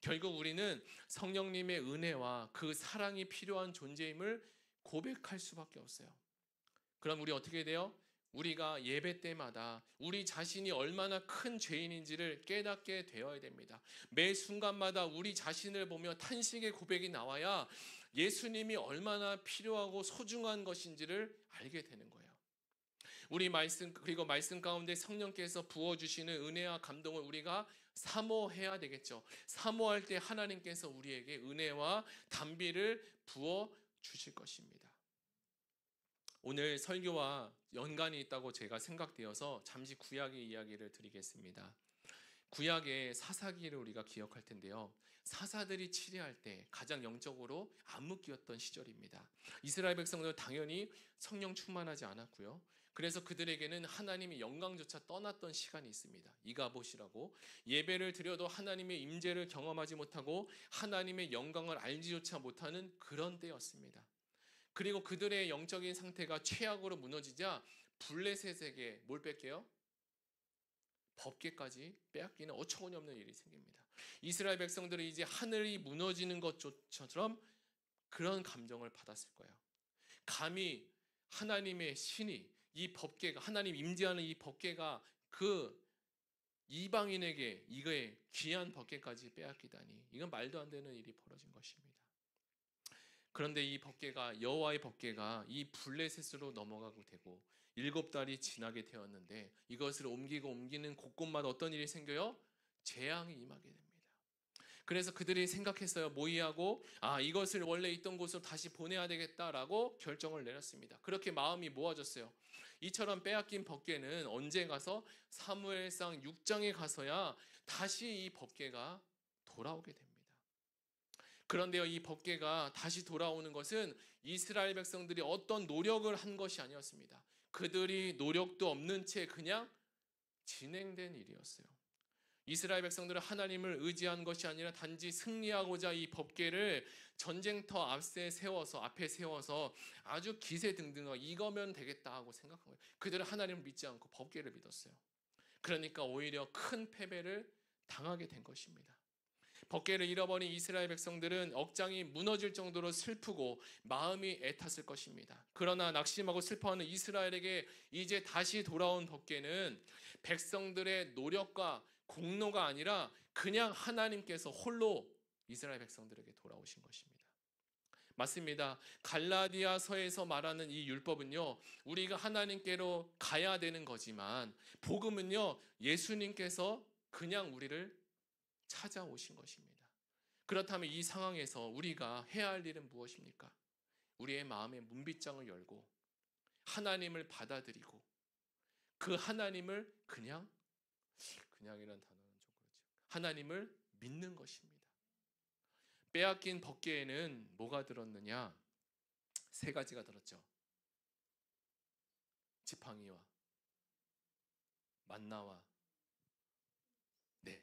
결국 우리는 성령님의 은혜와 그 사랑이 필요한 존재임을 고백할 수밖에 없어요. 그럼 우리 어떻게 돼요? 우리가 예배 때마다 우리 자신이 얼마나 큰 죄인인지를 깨닫게 되어야 됩니다. 매 순간마다 우리 자신을 보며 탄식의 고백이 나와야 예수님이 얼마나 필요하고 소중한 것인지를 알게 되는 거예요. 그리고 말씀 가운데 성령께서 부어주시는 은혜와 감동을 우리가 사모해야 되겠죠. 사모할 때 하나님께서 우리에게 은혜와 단비를 부어주실 것입니다. 오늘 설교와 연관이 있다고 제가 생각되어서 잠시 구약의 이야기를 드리겠습니다. 구약의 사사기를 우리가 기억할 텐데요. 사사들이 치리할 때 가장 영적으로 암흑기였던 시절입니다. 이스라엘 백성들은 당연히 성령 충만하지 않았고요. 그래서 그들에게는 하나님의 영광조차 떠났던 시간이 있습니다. 이가봇이라고, 예배를 드려도 하나님의 임재를 경험하지 못하고 하나님의 영광을 알지조차 못하는 그런 때였습니다. 그리고 그들의 영적인 상태가 최악으로 무너지자 블레셋에게 뭘 뺏겨요? 법궤까지 빼앗기는 어처구니 없는 일이 생깁니다. 이스라엘 백성들은 이제 하늘이 무너지는 것처럼 그런 감정을 받았을 거예요. 감히 하나님의 신이, 이 법궤가, 하나님 임재하는 이 법궤가 그 이방인에게 이거의 귀한 법궤까지 빼앗기다니, 이건 말도 안 되는 일이 벌어진 것입니다. 그런데 이 법궤가, 여호와의 법궤가 이 블레셋으로 넘어가고 되고 7달이 지나게 되었는데 이것을 옮기는 곳곳마다 어떤 일이 생겨요? 재앙이 임하게 됩니다. 그래서 그들이 생각했어요. 모의하고 이것을 원래 있던 곳으로 다시 보내야 되겠다라고 결정을 내렸습니다. 그렇게 마음이 모아졌어요. 이처럼 빼앗긴 법궤는 언제 가서 사무엘상 6장에 가서야 다시 이 법궤가 돌아오게 됩니다. 그런데요, 이 법궤가 다시 돌아오는 것은 이스라엘 백성들이 어떤 노력을 한 것이 아니었습니다. 그들이 노력도 없는 채 그냥 진행된 일이었어요. 이스라엘 백성들은 하나님을 의지한 것이 아니라 단지 승리하고자 이 법궤를 전쟁터 앞에 세워서 아주 기세등등하게 이거면 되겠다 하고 생각한 거예요. 그들은 하나님을 믿지 않고 법궤를 믿었어요. 그러니까 오히려 큰 패배를 당하게 된 것입니다. 법궤를 잃어버린 이스라엘 백성들은 억장이 무너질 정도로 슬프고 마음이 애탔을 것입니다. 그러나 낙심하고 슬퍼하는 이스라엘에게 이제 다시 돌아온 법궤는 백성들의 노력과 공로가 아니라 그냥 하나님께서 홀로 이스라엘 백성들에게 돌아오신 것입니다. 맞습니다. 갈라디아서에서 말하는 이 율법은요, 우리가 하나님께로 가야 되는 거지만 복음은요, 예수님께서 그냥 우리를 찾아오신 것입니다. 그렇다면 이 상황에서 우리가 해야 할 일은 무엇입니까? 우리의 마음의 문빗장을 열고 하나님을 받아들이고 그 하나님을 그냥이란 단어는 좀 그렇죠. 하나님을 믿는 것입니다. 빼앗긴 법궤에는 뭐가 들었느냐? 3가지가 들었죠. 지팡이와 만나와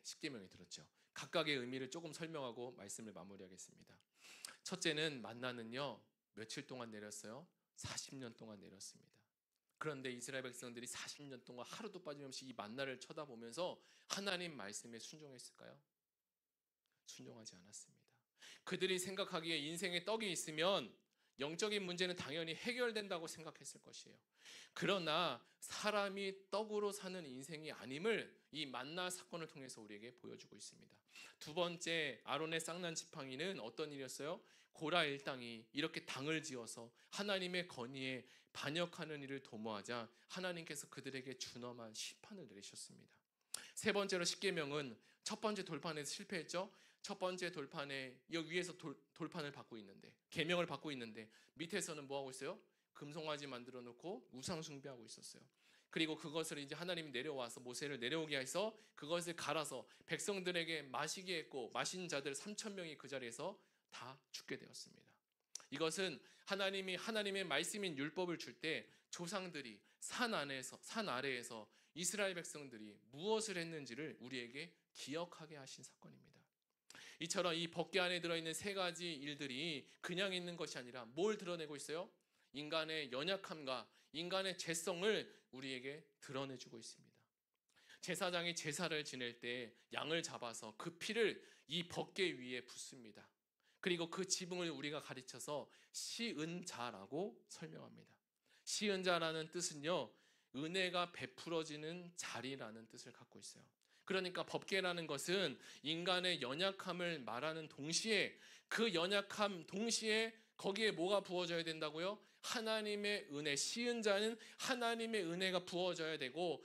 십계명이 들었죠. 각각의 의미를 조금 설명하고 말씀을 마무리하겠습니다. 첫째는 만나는요, 며칠 동안 내렸어요? 40년 동안 내렸습니다. 그런데 이스라엘 백성들이 40년 동안 하루도 빠짐없이 이 만나를 쳐다보면서 하나님 말씀에 순종했을까요? 순종하지 않았습니다. 그들이 생각하기에 인생에 떡이 있으면 영적인 문제는 당연히 해결된다고 생각했을 것이에요. 그러나 사람이 떡으로 사는 인생이 아님을 이 만나 사건을 통해서 우리에게 보여주고 있습니다. 2번째, 아론의 쌍난 지팡이는 어떤 일이었어요? 고라 일당이 이렇게 당을 지어서 하나님의 건의에 반역하는 일을 도모하자 하나님께서 그들에게 준엄한 심판을 내리셨습니다. 3번째로 십계명은 첫 번째 돌판에서 실패했죠. 첫 번째 돌판에 여기 위에서 돌판을 받고 있는데, 계명을 받고 있는데 밑에서는 뭐 하고 있어요? 금송아지 만들어 놓고 우상 숭배하고 있었어요. 그리고 그것을 이제 하나님이 내려와서 모세를 내려오게 해서 그것을 갈아서 백성들에게 마시게 했고, 마신 자들 3,000명이 그 자리에서 다 죽게 되었습니다. 이것은 하나님의 말씀인 율법을 줄 때 조상들이 산 아래에서 이스라엘 백성들이 무엇을 했는지를 우리에게 기억하게 하신 사건입니다. 이처럼 이 법궤 안에 들어있는 3가지 일들이 그냥 있는 것이 아니라 뭘 드러내고 있어요? 인간의 연약함과 인간의 죄성을 우리에게 드러내주고 있습니다. 제사장이 제사를 지낼 때 양을 잡아서 그 피를 이 법궤 위에 붓습니다. 그리고 그 지붕을 우리가 가르쳐서 시은자라고 설명합니다. 시은자라는 뜻은요, 은혜가 베풀어지는 자리라는 뜻을 갖고 있어요. 그러니까 법궤라는 것은 인간의 연약함을 말하는 동시에 그 연약함 동시에 거기에 뭐가 부어져야 된다고요? 하나님의 은혜, 시은자는 하나님의 은혜가 부어져야 되고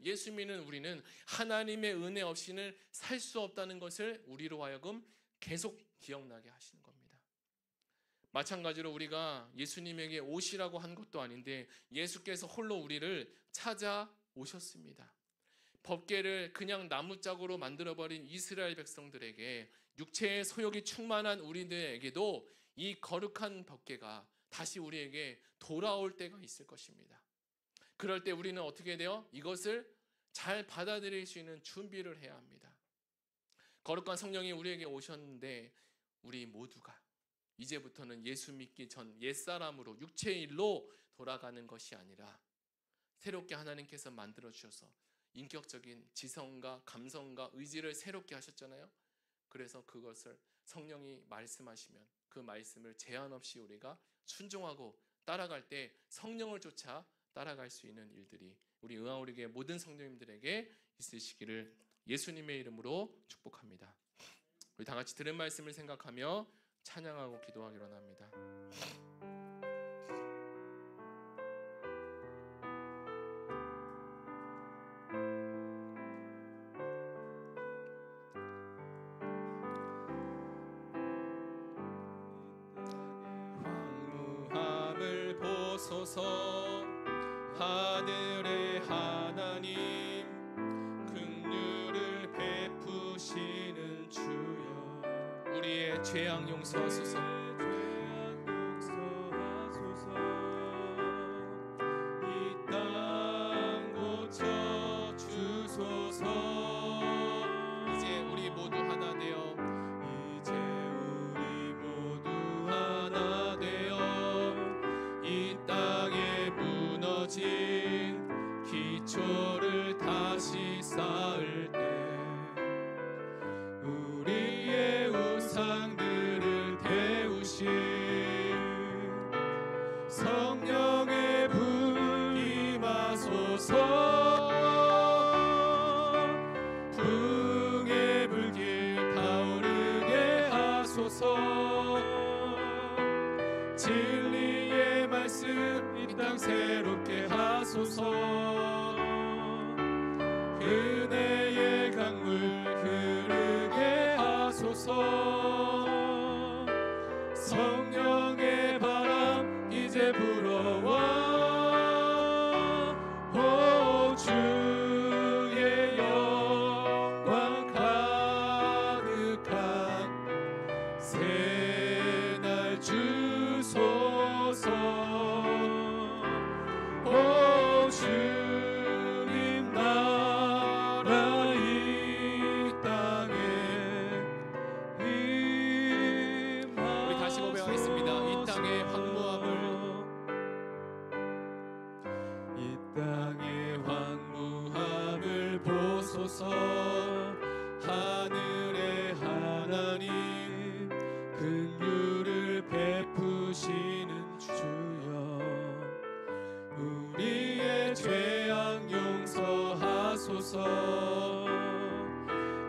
예수 믿는 우리는 하나님의 은혜 없이는 살 수 없다는 것을 우리로 하여금 계속 기억나게 하시는 겁니다. 마찬가지로 우리가 예수님에게 오시라고 한 것도 아닌데 예수께서 홀로 우리를 찾아오셨습니다. 법궤를 그냥 나무짝으로 만들어버린 이스라엘 백성들에게 육체의 소욕이 충만한 우리들에게도 이 거룩한 법궤가 다시 우리에게 돌아올 때가 있을 것입니다. 그럴 때 우리는 어떻게 돼요? 이것을 잘 받아들일 수 있는 준비를 해야 합니다. 거룩한 성령이 우리에게 오셨는데 우리 모두가 이제부터는 예수 믿기 전 옛사람으로 육체의 일로 돌아가는 것이 아니라 새롭게 하나님께서 만들어 주셔서 인격적인 지성과 감성과 의지를 새롭게 하셨잖아요. 그래서 그것을 성령이 말씀하시면 그 말씀을 제한 없이 우리가 순종하고 따라갈 때 성령을 쫓아 따라갈 수 있는 일들이 우리 응아오리교회 모든 성도님들에게 있으시기를 예수님의 이름으로 축복합니다. 우리 다 같이 들은 말씀을 생각하며 찬양하고 기도하기로 합니다. 황무함을 보소서 하늘의 하나님 긍휼을 베푸시는 주여 우리의 죄악 용서하소서 이 땅 고쳐 주소서 하소서. 풍의 불길 타오르게 하소서. 진리의 말씀 이 땅 새롭게 하소서. 은혜의 강물 흐르게 하소서. 성령의 바람 이제 불어와. 오 주의 영광 가득한 새날 주소서. 오 주님 나라 이 땅에 임하소서. 우리 다시 고백하겠습니다. 이 땅의 황무함을, 이 땅의 황무함을 보소서. 하늘의 하나님 긍휼을 베푸시는 주여, 우리의 죄악 용서하소서.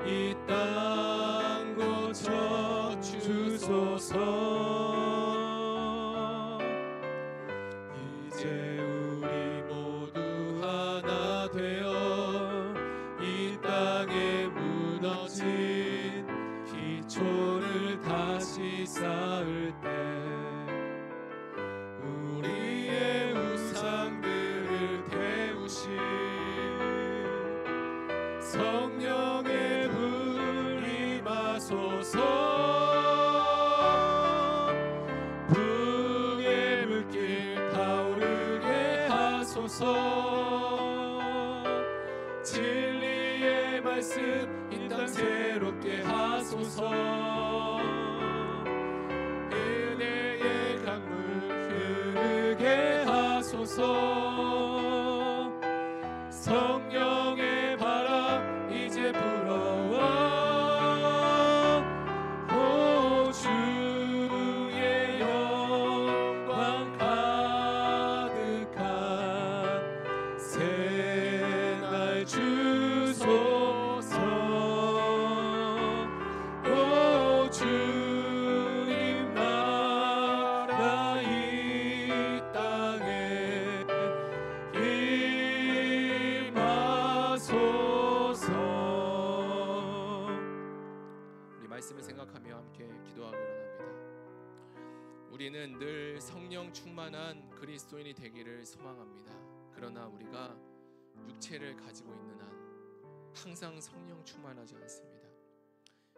이 땅 고쳐 주소서. 이제 우리 모두 하나 되어 이 땅에 무너진 기초를 다시 쌓을 때 우리의 우상들을 태우신 성령의 불 임하소서. 풍의 물길 타오르게 하소서. 진리의 말씀 이 땅 새롭게 하소서. 은혜의 강물 흐르게 하소서. 성령의 바람 이제 불어와. 오 주의 영광 가득한 새날 주소서. 오 주님 나라 이 땅에 임하소서. 우리 말씀을 생각하며 함께 기도하기로 합니다. 우리는 늘 성령 충만한 그리스도인이 되기를 소망합니다. 그러나 우리가 육체를 가지고 있는 한 항상 성령 충만하지 않습니다.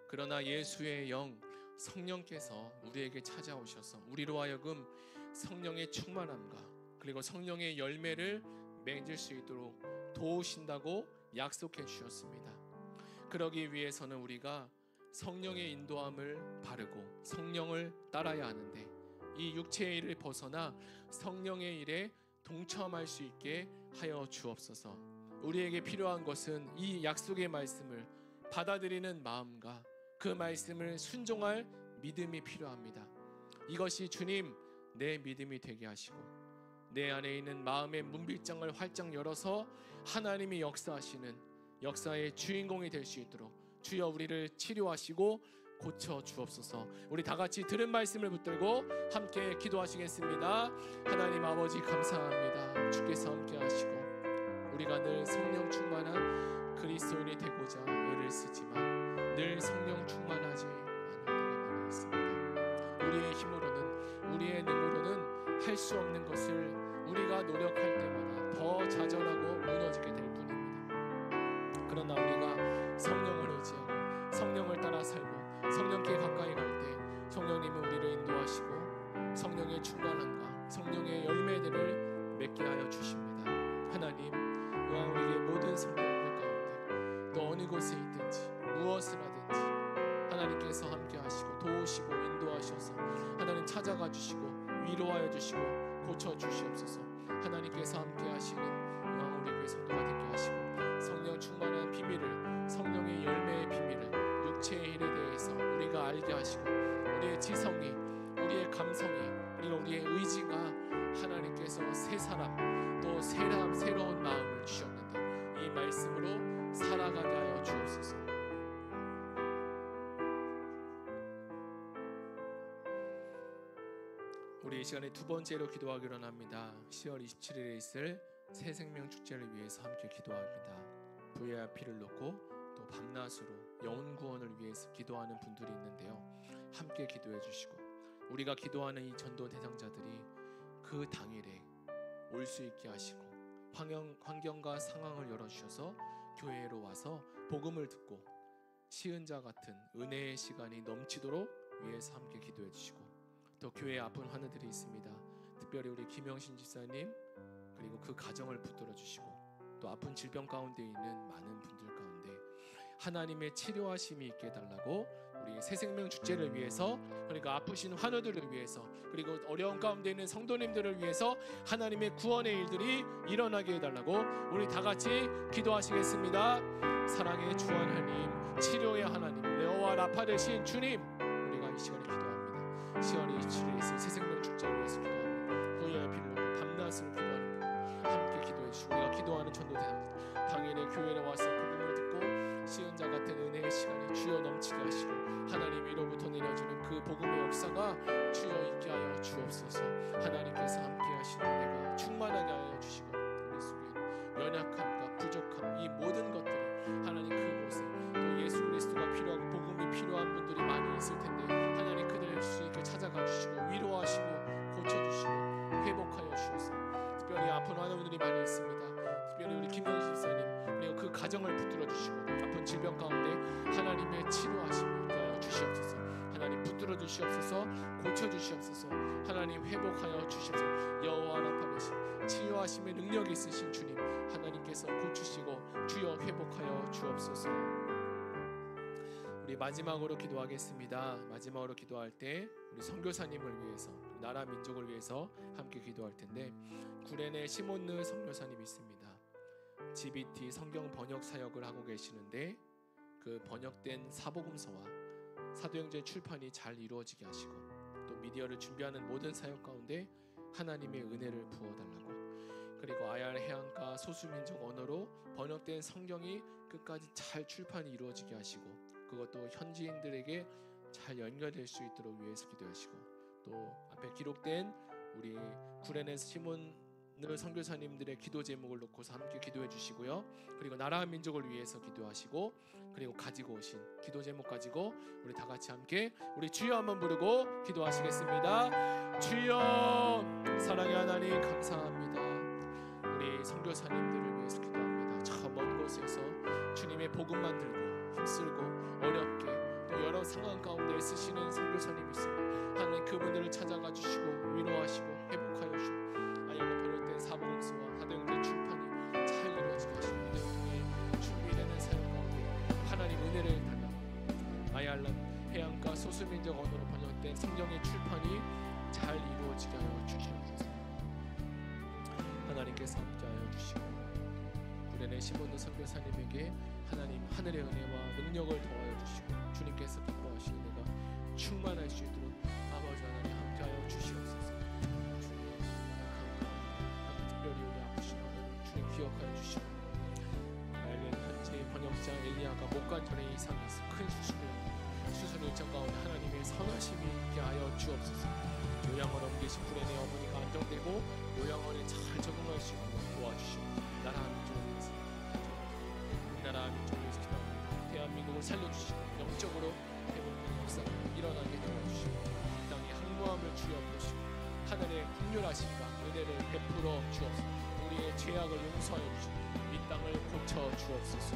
그러나 예수의 영 성령께서 우리에게 찾아오셔서 우리로 하여금 성령의 충만함과 그리고 성령의 열매를 맺을 수 있도록 도우신다고 약속해 주셨습니다. 그러기 위해서는 우리가 성령의 인도함을 바르고 성령을 따라야 하는데, 이 육체의 일을 벗어나 성령의 일에 동참할 수 있게 하여 주옵소서. 우리에게 필요한 것은 이 약속의 말씀을 받아들이는 마음과 그 말씀을 순종할 믿음이 필요합니다. 이것이 주님 내 믿음이 되게 하시고 내 안에 있는 마음의 문빗장을 활짝 열어서 하나님이 역사하시는 역사의 주인공이 될 수 있도록 주여 우리를 치료하시고 고쳐 주옵소서. 우리 다 같이 들은 말씀을 붙들고 함께 기도하시겠습니다. 하나님 아버지 감사합니다. 주께서 함께 하시고 우리가 늘 성령 충만한 그리스도인이 되고자 애를 쓰지만 늘 성령 충만하지 않을 때가 많이 있습니다. 우리의 힘으로는 우리의 능으로는 할 수 없는 것을 우리가 노력할 때마다 더 좌절하고 무너지게 될 뿐입니다. 그러나 우리가 성령을 의지하고 성령을 따라 살고 성령께 가까이 갈 때 성령님은 우리를 인도하시고 성령의 충만함과 성령의 열매들을 맺게 하여 주십니다. 하나님, 이왕 우리의 모든 성령들 가운데 또 어느 곳에 있든지 무엇을 하든지 하나님께서 함께 하시고 도우시고 인도하셔서 하나님 찾아가 주시고 위로하여 주시고 고쳐 주시옵소서. 하나님께서 함께 하시는 이왕 우리 교회 성도가 되게 하시고 성령 충만한 비밀을, 성령의 열매의 비밀을, 육체의 일에 대해서 우리가 알게 하시고 우리의 지성이, 우리의 감성이, 그리고 우리의 의지가 하나님께서 새 사람 또 새로운 마음을 주시고 우리 이 시간에 두 번째로 기도하기로 합니다. 10월 27일에 있을 새 생명 축제를 위해서 함께 기도합니다. 부의 피를 놓고 또 밤낮으로 영혼 구원을 위해서 기도하는 분들이 있는데요. 함께 기도해 주시고 우리가 기도하는 이 전도 대상자들이 그 당일에 올 수 있게 하시고 환경과 상황을 열어주셔서 교회로 와서 복음을 듣고 시은자 같은 은혜의 시간이 넘치도록 위해서 함께 기도해 주시고 또 교회에 아픈 환우들이 있습니다. 특별히 우리 김영신 집사님 그리고 그 가정을 붙들어 주시고 또 아픈 질병 가운데 있는 많은 분들 가운데 하나님의 치료하심이 있게 해달라고 우리 새생명 축제를 위해서 그러니까 아프신 환우들을 위해서 그리고 어려운 가운데 있는 성도님들을 위해서 하나님의 구원의 일들이 일어나게 해달라고 우리 다 같이 기도하시겠습니다. 사랑의 주 하나님, 치료의 하나님, 레오와 라파 되신 주님, 우리가 이 시간에 기도합니다. 10월 27일에 있을 새생명 축제를 위해서 기도합니다. 후회의 빌로 밤낮으로 기도하는 분 함께 기도해 주시고 우리가 기도하는 전도 대상들 당일에 교회에 와서 복음을 듣고 시은자 같은 은혜의 시간이 주여 넘치게 하시고 하나님 위로부터 내려주는 그 복음의 역사가 주여 있게 하여 주옵소서. 하나님께서 함께 하시는 은혜가 충만하게 하여 주시고 우리 속에 연약함과 부족함 이 모든 것들이 하나님 그곳에 또 예수 그리스도가 필요하고 복음이 필요한 분들이 많이 있을 텐데 하나님 그들을 수 있게 찾아가 주시고 위로하시고 고쳐주시고 회복하여 주셔서 특별히 아픈 환우분들이 많이 있습니다. 특별히 우리 김영희 집사님 그리고 그 가정을 붙들어 주시고 아픈 질병 가운데 하나님의 치료하심을 있게 하여 주시옵소서. 하나님 붙들어 주시옵소서. 고쳐 주시옵소서. 하나님 회복하여 주시옵소서. 여호와 라파 되신 치료하심의 능력이 있으신 주님 하나님께서 고치시고 주여 회복하여 주옵소서. 우리 마지막으로 기도하겠습니다. 마지막으로 기도할 때 우리 선교사님을 위해서 나라 민족을 위해서 함께 기도할 텐데 구레네 시몬느 선교사님이 있습니다. GBT 성경 번역 사역을 하고 계시는데 그 번역된 사복음서와 사도행전 출판이 잘 이루어지게 하시고 또 미디어를 준비하는 모든 사역 가운데 하나님의 은혜를 부어달라고 그리고 아얄 해안가 소수민족 언어로 번역된 성경이 끝까지 잘 출판이 이루어지게 하시고 그것도 현지인들에게 잘 연결될 수 있도록 위해서 기도하시고 또 앞에 기록된 우리 구레네 시몬느 선교사님들의 기도 제목을 놓고서 함께 기도해 주시고요. 그리고 나라 민족을 위해서 기도하시고 그리고 가지고 오신 기도 제목 가지고 우리 다 같이 함께 우리 주여 한번 부르고 기도하시겠습니다. 주여 사랑의 하나님 감사합니다. 우리 선교사님들을 위해서 기도합니다. 저 먼 곳에서 주님의 복음만 들고 힘쓰고 어렵게 또 여러 상황 가운데 쓰시는 선교사님이 있습니다. 하나님 그분들을 찾아가 주시고 위로하시고 회복하여 주시고 아이고 번역된 사복음서와 사도행전 출판이 잘 이루어지게 하시고 이들 통해 준비되는 사역 가운데 하나님 은혜를 달라고 아얄란 해안가 소수민족 언어로 번역된 성경의 출판이 잘 이루어지게 하여 주시옵소서. 하나님께서 함께하여 주시고 구레네 시몬느 선교사님에게 하나님 하늘의 은혜와 능력을 더하여 주시고 주님께서 기뻐하시는 은혜가 충만할 수 있도록 아버지 하나님 함께하여 주시옵소서. 주님 감사합니다. 특별히 우리 아프신 어머니 주님 기억하여 주시고 알렌 현재 번역자 엘리야가 목관절에 이상이 있어 큰 수술 일정 가운데 하나님의 선하심이 있게 하여 주옵소서. 요양원 옮기신 구레네 어머니가 안정되고 요양원에 잘 적응할 수 있도록 도와주시고 나라 민족을 위해서 나라 민족을 위해서 기도합니다. 대한민국을 살려주시고 영적으로 회복되는 역사가 일어나게 도와주시고 이 땅에 항모함을 주여 보시고 하늘의 긍휼하심과 은혜를 베풀어 주옵소서. 우리의 죄악을 용서하여 주시고 이 땅을 고쳐 주옵소서.